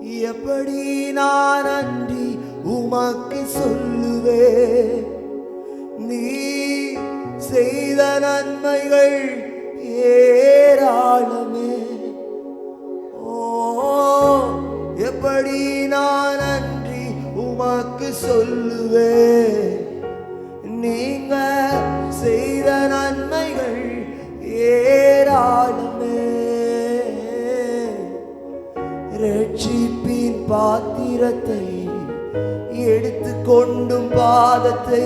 எப்படி நான் நன்றி உமக்கு சொல்லுவேன்? நீ செய்த நன்மைகள் ஏராளமே. ஓ, எப்படி நான் நன்றி உமக்கு சொல்லுவேன்? நீங்க செய்த நன்மைகள் ஏராளமே. ரட்சிப்பின் பாத்திரத்தை எடுத்துக்கொண்டும் பாதத்தை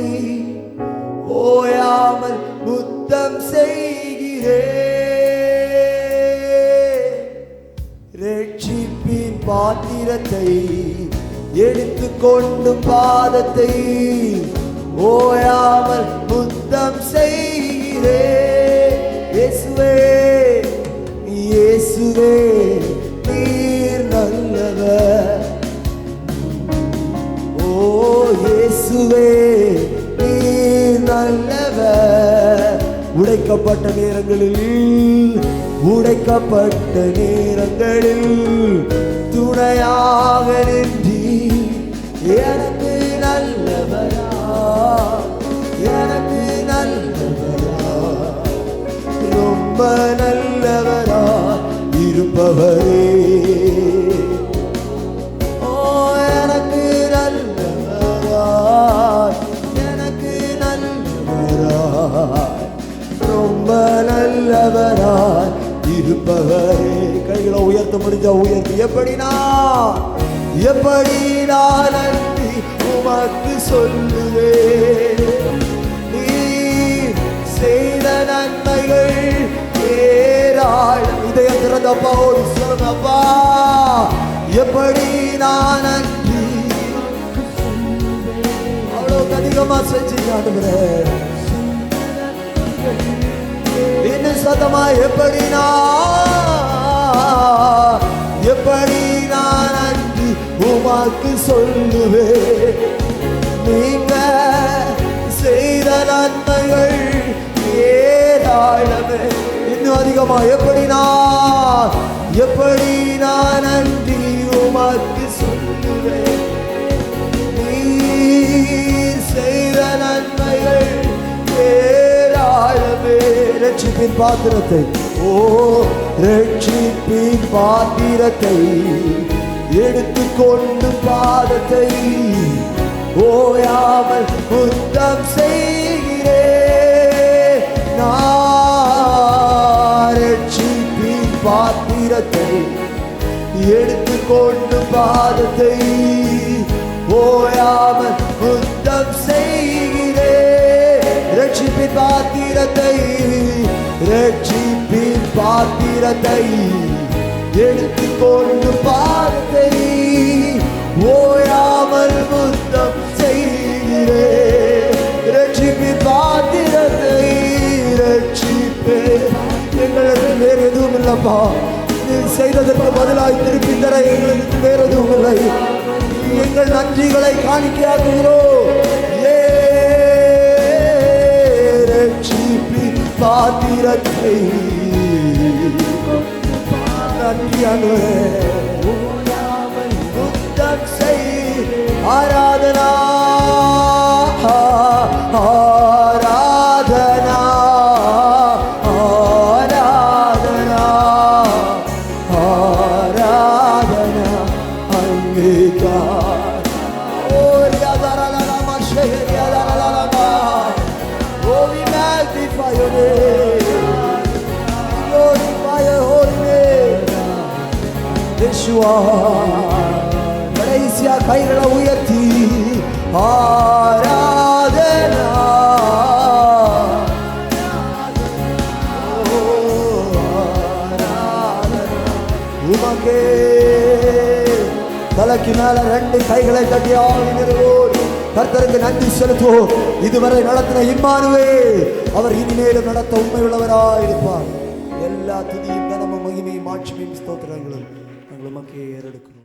ஓயாமல் முத்தம் செய்கிறேன். ரட்சிப்பின் பாத்திரத்தை எடுத்துக்கொண்டும் பாதத்தை ஓயாமல் முத்தம் செய்கிறேன். இயேசுவே, இயேசுவே, நீர் நல்லவர். ஓ இயேசுவே, நீர் நல்லவர். உடைக்கப்பட்ட நேரங்களில் துணையாக நின்றி எனக்கு நல்லவரா, எனக்கு நல்லவரா, ரொம்ப நல்லவரா இருப்பவரே. ஓ எனக்கு நல்லவரா, எனக்கு நல்லவரா, ரொம்ப நல்லவரா இருப்பவரே. கைகளை உயர்த்த முடிஞ்சா உயர்த்தி. எப்படி நான் நன்றி உமக்கு சொல்லுவேன்? நீ செய்த நன்மைகள் ஏராளம். இதய திறந்தப்பாவோடு சொல்லப்பா, எப்படி நான் நன்றி அவ்வளவு அதிகமா செஞ்சு இன்னும் சத்தமா எப்படி நான் நன்றி உமக்கு சொல்லுவேன்? நீங்க செய்த நன்மைகள் ஏராளமே. இன்னும் அதிகமா எப்படி நான் நன்றி உமக்கு சொல்லுவேன்? நீர் செய்த நன்மைகள் ஏராளமே. ரட்சிப்பின் பாத்திரத்தை, ஓ ரட்சிப்பின் பாத்திரத்தை எடுத்துக்கொண்டு பாதத்தை ஓயாமல் முத்தம் செய்கிறேன். நான் ரட்சிப்பின் பாத்திரத்தை எடுத்துக்கொண்டு பாதத்தை ஓயாமல் முத்தம் செய்கிறேன். ரட்சிப்பின் பாத்திரத்தை எடுத்துக்கொண்டு பாதத்தை ஓயாமல் முத்தம் செய்கிறேன். ரட்சிப்பின் பாத்திரத்தை ரட்சிப்பேன். எங்களுக்கு வேறு எதுவும் இல்லப்பா. நீ செய்ததற்கு பதிலாய் திருப்பி தர எங்களுக்கு வேறு எதுவும் இல்லை. எங்கள் நன்றிகளை காணிக்கையாக்குகிறோம். ரட்சிப்பின் பாத்திரத்தை நன்றியாகவே முத்தம் செய். ஆராதனா ஆராதனா ஆராதனா ஆராதனா அங்கீகார். ஓ ரியாதாரலமா ஷேரியாதாரலமா. Oh, we magnify your name, glorify your holy name. Yeshua, கடைசியா கைகளை உயர்த்தி ஆராதனா. உமக்கே தலைக்கு மேல ரெண்டு கைகளை தட்டி ஆவினரோடு கர்த்தருக்கு நன்றி செலுத்துவோம். இதுவரை நடத்தின இம்மானுவேல் அவர் இனிமேலும் நடத்த உண்மை உள்ளவராயிருப்பார். எல்லா துதியும் கனமும் மகிமையும் மாட்சிமையும் ஸ்தோத்திரங்களும் நாங்கள் உமக்கே ஏறெடுக்கும்.